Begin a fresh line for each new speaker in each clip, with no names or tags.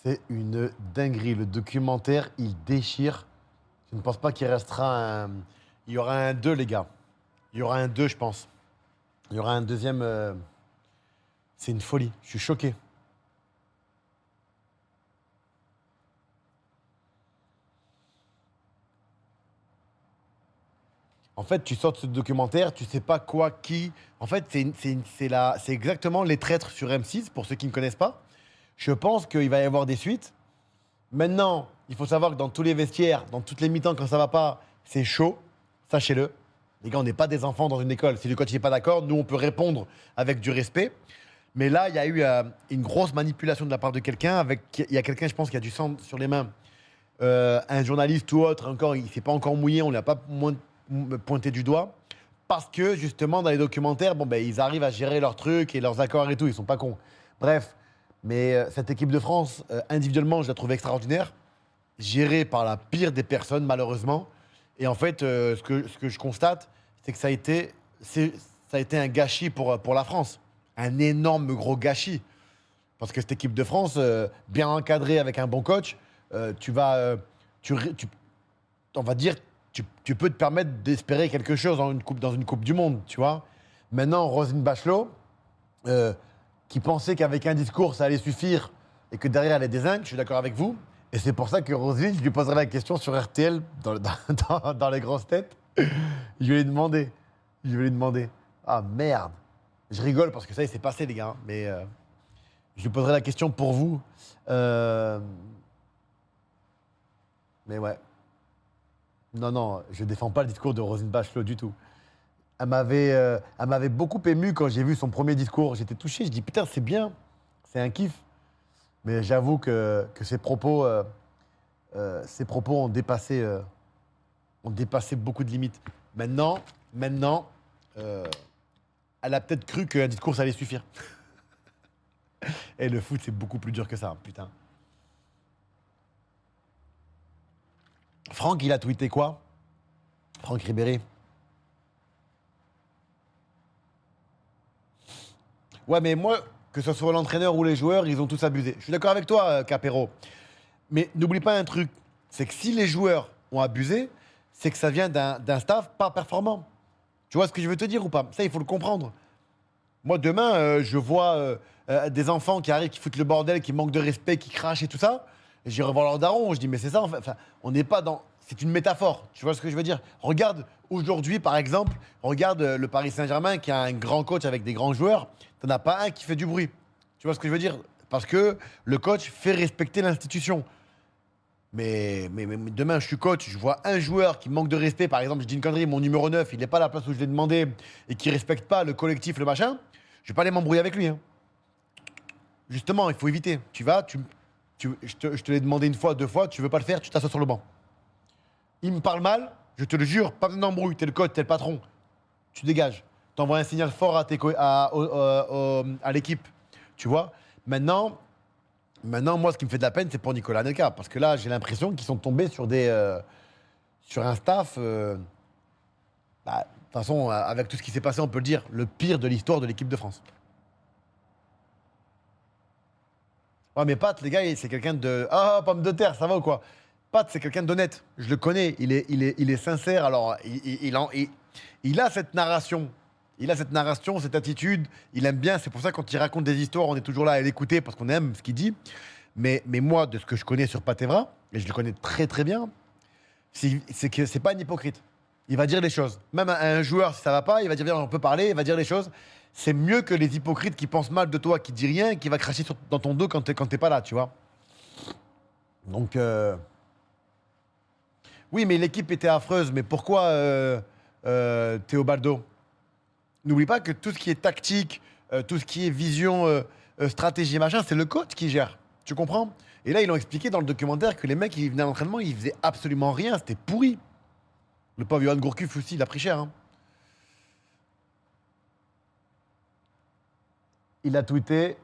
C'est une dinguerie. Le documentaire, il déchire. Je ne pense pas qu'il restera un. Il y aura un 2, les gars. Il y aura un 2, je pense. Il y aura un deuxième. C'est une folie. Je suis choqué. En fait, tu sors de ce documentaire, tu sais pas quoi, qui. En fait, c'est exactement Les Traîtres sur M6, pour ceux qui ne connaissent pas. Je pense qu'il va y avoir des suites. Maintenant, il faut savoir que dans tous les vestiaires, dans toutes les mi-temps, quand ça va pas, c'est chaud. Sachez-le. Les gars, on n'est pas des enfants dans une école. Si le coach n'est pas d'accord, nous, on peut répondre avec du respect. Mais là, il y a eu une grosse manipulation de la part de quelqu'un. Il y a quelqu'un, je pense, qui a du sang sur les mains. Un journaliste ou autre, encore, il ne s'est pas encore mouillé, on ne l'a pas pointé du doigt. Parce que, justement, dans les documentaires, bon, ben, ils arrivent à gérer leurs trucs et leurs accords et tout. Ils sont pas cons. Bref. Mais cette équipe de France, individuellement, je la trouve extraordinaire. Gérée par la pire des personnes, malheureusement. Et en fait, ce que je constate, c'est que ça a été un gâchis pour la France. Un énorme gros gâchis. Parce que cette équipe de France, bien encadrée avec un bon coach, tu vas, on va dire, tu peux te permettre d'espérer quelque chose dans une coupe du Monde, tu vois. Maintenant, Roselyne Bachelot, euh, qui pensait qu'avec un discours, ça allait suffire et que derrière, elle est désingue, je suis d'accord avec vous. Et c'est pour ça que Roselyne, je lui poserai la question sur RTL, dans les grosses têtes. Je vais lui demander. Je vais lui demander. Ah merde. Je rigole parce que ça, il s'est passé, les gars. Mais je lui poserai la question pour vous. Euh, Mais ouais. Non, non, je défends pas le discours de Roselyne Bachelot du tout. Elle m'avait beaucoup ému quand j'ai vu son premier discours. J'étais touché. Je dis putain, c'est bien. C'est un kiff. Mais j'avoue que ses propos ont dépassé beaucoup de limites. Maintenant, euh, elle a peut-être cru qu'un discours, ça allait suffire. Et le foot, c'est beaucoup plus dur que ça, putain. Franck, il a tweeté quoi? Franck Ribéry. Ouais, mais moi, que ce soit l'entraîneur ou les joueurs, ils ont tous abusé. Je suis d'accord avec toi, Capero. Mais n'oublie pas un truc, c'est que si les joueurs ont abusé, c'est que ça vient d'un staff pas performant. Tu vois ce que je veux te dire ou pas? Ça, il faut le comprendre. Moi, demain, je vois des enfants qui arrivent, qui foutent le bordel, qui manquent de respect, qui crachent et tout ça. J'irai voir leur daron. Je dis, mais c'est ça, en fait. Enfin, on n'est pas dans. C'est une métaphore. Tu vois ce que je veux dire? Regarde, aujourd'hui, par exemple, regarde le Paris Saint-Germain qui a un grand coach avec des grands joueurs. T'en as pas un qui fait du bruit. Tu vois ce que je veux dire? Parce que le coach fait respecter l'institution. Mais demain, je suis coach, je vois un joueur qui manque de respect, par exemple, je dis une connerie, mon numéro 9, il n'est pas à la place où je l'ai demandé et qui respecte pas le collectif, le machin, je vais pas aller m'embrouiller avec lui, hein. Justement, il faut éviter. Tu vas, je te l'ai demandé une fois, deux fois, tu veux pas le faire, tu t'assois sur le banc. Il me parle mal, je te le jure, pas besoin d'embrouille, t'es le coach, t'es le patron. Tu dégages. T'envoies un signal fort à l'équipe. Tu vois. Maintenant, moi, ce qui me fait de la peine, c'est pour Nicolas Anelka. Parce que là, j'ai l'impression qu'ils sont tombés sur un staff. De toute façon, avec tout ce qui s'est passé, on peut le dire, le pire de l'histoire de l'équipe de France. Ouais, mais Pat, les gars, c'est quelqu'un de. Ah, pomme de terre, ça va ou quoi? Pat, c'est quelqu'un d'honnête. Je le connais. Il est sincère. Alors, il a cette narration. Il a cette narration, cette attitude. Il aime bien. C'est pour ça, quand il raconte des histoires, on est toujours là à l'écouter parce qu'on aime ce qu'il dit. Mais moi, de ce que je connais sur Pat Evra, et je le connais très très bien, c'est que c'est pas un hypocrite. Il va dire les choses. Même à un joueur, si ça va pas, il va dire, viens, on peut parler, il va dire les choses. C'est mieux que les hypocrites qui pensent mal de toi, qui disent rien et qui va cracher dans ton dos quand t'es pas là, tu vois. Donc, oui, mais l'équipe était affreuse. Mais pourquoi Théobaldo? N'oublie pas que tout ce qui est tactique, tout ce qui est vision, stratégie, machin, c'est le coach qui gère. Tu comprends? Et là, ils l'ont expliqué dans le documentaire que les mecs, ils venaient à l'entraînement, ils faisaient absolument rien. C'était pourri. Le pauvre Johan Gourcuff aussi, il a pris cher, hein. Il a tweeté,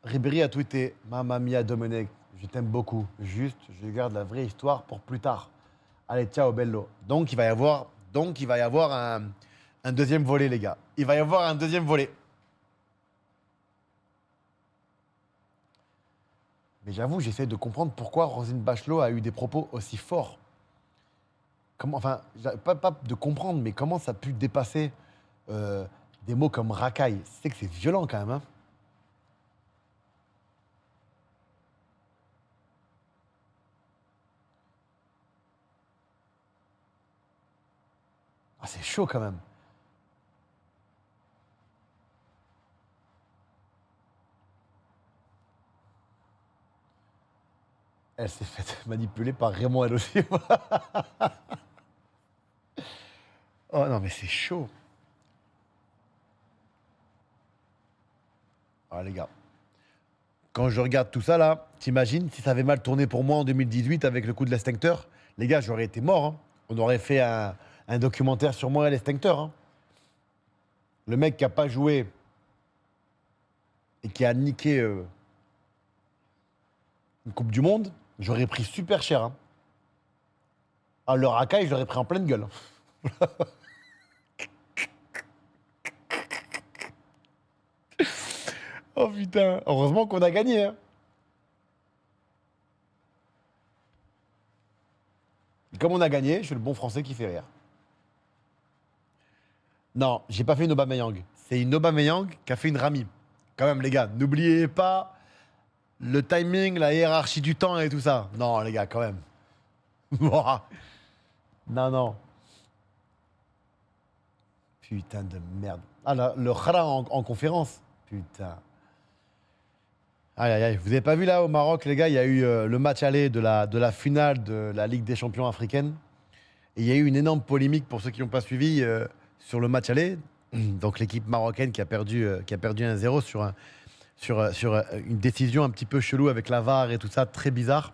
Ribéry a tweeté, Mamma mia Domenech, je t'aime beaucoup. Juste, je garde la vraie histoire pour plus tard. Allez, ciao bello. Donc il va y avoir un deuxième volet, les gars. Il va y avoir un deuxième volet. Mais j'avoue, j'essaie de comprendre pourquoi Roselyne Bachelot a eu des propos aussi forts. Comment, enfin, pas de comprendre, mais comment ça a pu dépasser euh, des mots comme racaille. C'est que c'est violent quand même. Hein. Ah, c'est chaud quand même. Elle s'est faite manipuler par Raymond, elle aussi. Oh non, mais c'est chaud. Ah, les gars, quand je regarde tout ça là, t'imagines si ça avait mal tourné pour moi en 2018 avec le coup de l'extincteur? Les gars, j'aurais été mort. Hein. On aurait fait un documentaire sur moi et l'extincteur. Hein. Le mec qui a pas joué et qui a niqué une Coupe du Monde, j'aurais pris super cher. Hein. Ah, le racaille, je l'aurais pris en pleine gueule. Oh putain, heureusement qu'on a gagné. Hein. Et comme on a gagné, je suis le bon français qui fait rire. Non, j'ai pas fait une Aubameyang. C'est une Aubameyang qui a fait une Rami. Quand même, les gars, n'oubliez pas le timing, la hiérarchie du temps et tout ça. Non, les gars, quand même. Non, non. Putain de merde. Ah, le Khara en conférence. Putain. Aïe, aïe, aïe. Vous avez pas vu là au Maroc, les gars, il y a eu le match aller de la finale de la Ligue des champions africaine. Et il y a eu une énorme polémique pour ceux qui n'ont pas suivi sur le match aller. Donc l'équipe marocaine qui a perdu 1-0 sur une décision un petit peu chelou avec la VAR et tout ça, très bizarre.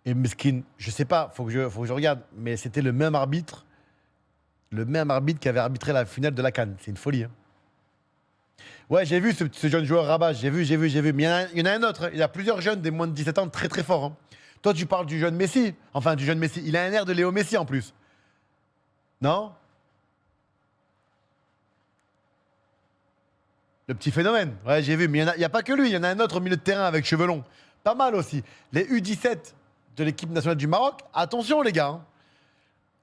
Et Meskin, je sais pas, faut que je regarde, mais c'était le même arbitre qui avait arbitré la finale de la CAN. C'est une folie. Hein. Ouais, j'ai vu ce jeune joueur Rabat, j'ai vu. Mais il y en a un autre, hein. Il y a plusieurs jeunes des moins de 17 ans très très forts. Hein. Toi, tu parles du jeune Messi, enfin du jeune Messi. Il a un air de Léo Messi en plus. Non? Le petit phénomène. Ouais, j'ai vu. Mais il y a pas que lui, il y en a un autre au milieu de terrain avec cheveux longs. Pas mal aussi. Les U17 de l'équipe nationale du Maroc, attention les gars. Hein.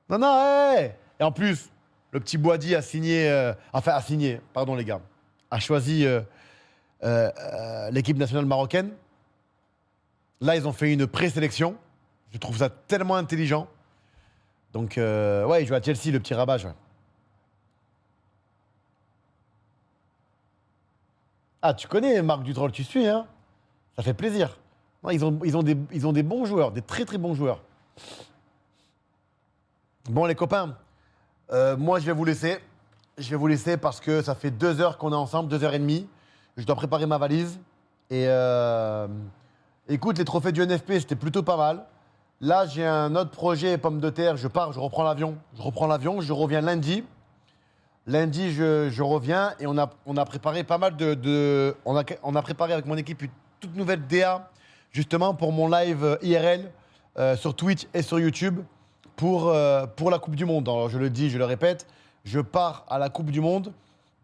Non, non, ouais. Et en plus, le petit Boadi a signé, pardon les gars, a choisi l'équipe nationale marocaine. Là, ils ont fait une présélection. Je trouve ça tellement intelligent. Donc, ouais, il joue à Chelsea, le petit Rabat. Ouais. Ah, tu connais Marc Dutroll, tu suis, hein? Ça fait plaisir. Non, ils ont des bons joueurs, des très très bons joueurs. Bon, les copains, moi, je vais vous laisser. Je vais vous laisser parce que ça fait 2 heures qu'on est ensemble, 2 heures et demie. Je dois préparer ma valise. Et écoute, les trophées du NFP, c'était plutôt pas mal. Là, j'ai un autre projet, pommes de terre. Je pars, je reprends l'avion. Je reviens lundi. Lundi, je reviens et on a préparé pas mal on a préparé avec mon équipe une toute nouvelle DA, justement, pour mon live IRL sur Twitch et sur YouTube pour la Coupe du Monde. Alors, je le dis, je le répète, je pars à la Coupe du Monde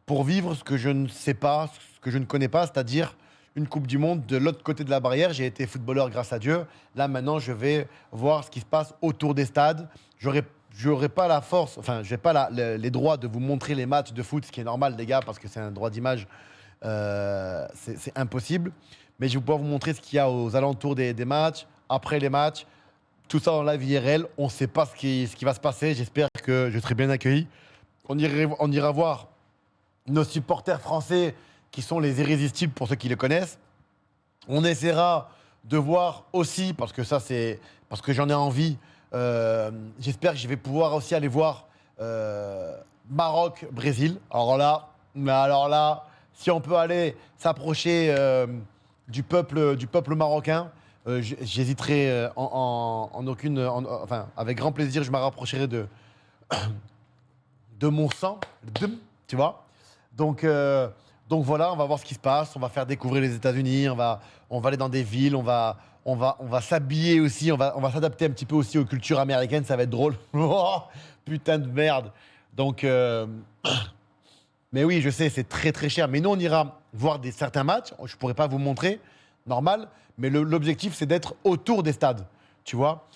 pour vivre ce que je ne sais pas, ce que je ne connais pas, c'est-à-dire une Coupe du Monde de l'autre côté de la barrière. J'ai été footballeur grâce à Dieu. Là, maintenant, je vais voir ce qui se passe autour des stades. J'aurais pas la force, enfin, j'ai pas les droits de vous montrer les matchs de foot, ce qui est normal, les gars, parce que c'est un droit d'image. C'est impossible. Mais je vais pouvoir vous montrer ce qu'il y a aux alentours des matchs, après les matchs. Tout ça en live IRL. On ne sait pas ce qui va se passer. J'espère que je serai bien accueilli. On ira voir nos supporters français qui sont les irrésistibles pour ceux qui les connaissent. On essaiera de voir aussi, parce que ça c'est parce que j'en ai envie, j'espère que je vais pouvoir aussi aller voir Maroc, Brésil. Alors là, si on peut aller s'approcher du peuple marocain, j'hésiterai en aucune, enfin avec grand plaisir, je me rapprocherai de mon sang, tu vois. Donc, donc voilà, on va voir ce qui se passe. On va faire découvrir les États-Unis. On va aller dans des villes. On va s'habiller aussi. On va s'adapter un petit peu aussi aux cultures américaines. Ça va être drôle. Oh, putain de merde. Donc, mais oui, je sais, c'est très très cher. Mais nous, on ira voir certains matchs. Je pourrais pas vous montrer, normal. Mais l'objectif, c'est d'être autour des stades, tu vois.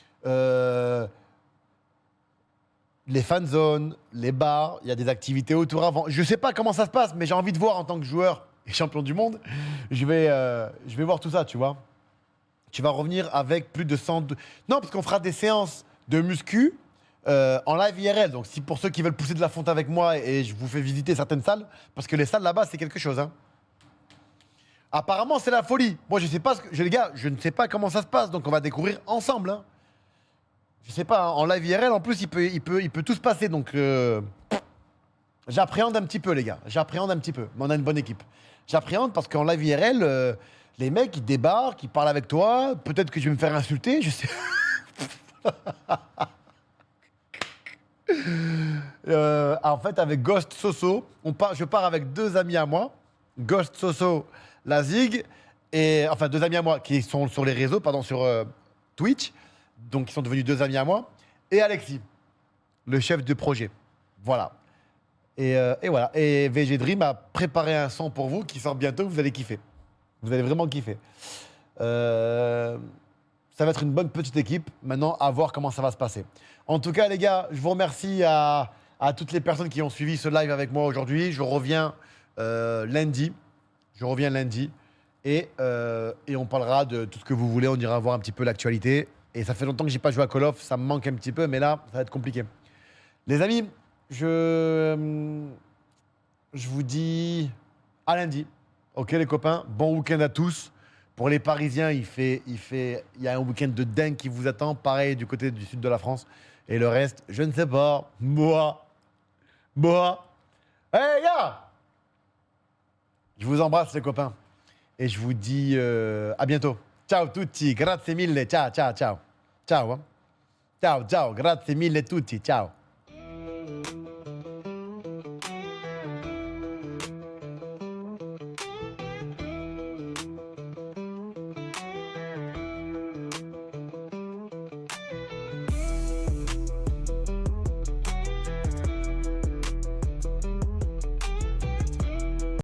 Les fan zones, les bars, il y a des activités autour avant. Je sais pas comment ça se passe, mais j'ai envie de voir en tant que joueur et champion du monde. Je vais voir tout ça, tu vois. Tu vas revenir avec plus de 100... Non, parce qu'on fera des séances de muscu en live IRL. Donc, si pour ceux qui veulent pousser de la fonte avec moi et je vous fais visiter certaines salles, parce que les salles là-bas, c'est quelque chose. Hein. Apparemment, c'est la folie. Moi, je sais pas, les gars, je ne sais pas comment ça se passe, donc on va découvrir ensemble. Hein. Je sais pas, hein, en live IRL, en plus, il peut tout se passer. Donc, j'appréhende un petit peu, les gars. J'appréhende un petit peu. Mais on a une bonne équipe. J'appréhende parce qu'en live IRL, les mecs, ils débarquent, ils parlent avec toi. Peut-être que je vais me faire insulter, je sais. En fait, avec Ghost Soso, je pars avec 2 amis à moi. Ghost Soso, la Zig. Et, enfin, 2 amis à moi qui sont sur les réseaux, pardon, sur Twitch. Donc, ils sont devenus 2 amis à moi. Et Alexis, le chef de projet. Voilà. Et voilà. Et VG Dream a préparé un son pour vous qui sort bientôt. Vous allez kiffer. Vous allez vraiment kiffer. Ça va être une bonne petite équipe. Maintenant, à voir comment ça va se passer. En tout cas, les gars, je vous remercie à toutes les personnes qui ont suivi ce live avec moi aujourd'hui. Je reviens lundi. Et on parlera de tout ce que vous voulez. On ira voir un petit peu l'actualité. Et ça fait longtemps que j'ai pas joué à Call of. Ça me manque un petit peu. Mais là, ça va être compliqué. Les amis, je vous dis à lundi. Ok, les copains, bon week-end à tous. Pour les Parisiens, il y a un week-end de dingue qui vous attend. Pareil du côté du sud de la France. Et le reste, je ne sais pas. Moi. Hey, gars! Je vous embrasse, les copains. Et je vous dis à bientôt. Ciao tutti, grazie mille. Ciao. Ciao, ciao. Ciao, grazie mille tutti. Ciao.